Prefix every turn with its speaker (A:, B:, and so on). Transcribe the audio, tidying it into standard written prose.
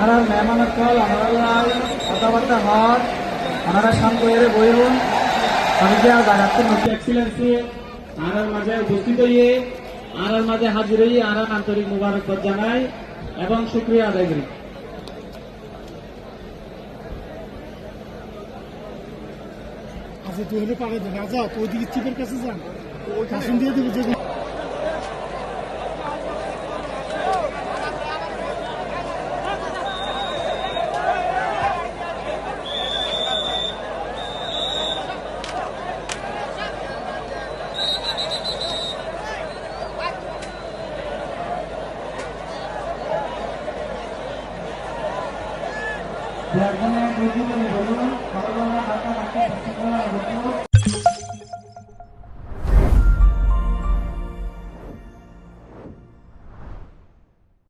A: ওনারা মেহমানের কল ওনারা কথাবার্তা হওয়ার ওনারা শান্ত হয়ে বইরুন অনেকে আর বাগাতের নতুন এক্সিলেন্সি আর মাঝে উপস্থিত হইয়ে আর মাঝে হাজির হইয়ে আর আন্তরিক মুবারকবাদ জানাই এবং শুকরিয়া আদায় করি।
B: আচ্ছা তুই হলে পারে দেন আচ্ছা ওই দিকে চিপের কাছে যান ওই কাছে দিয়ে দেবে যে
A: বলুন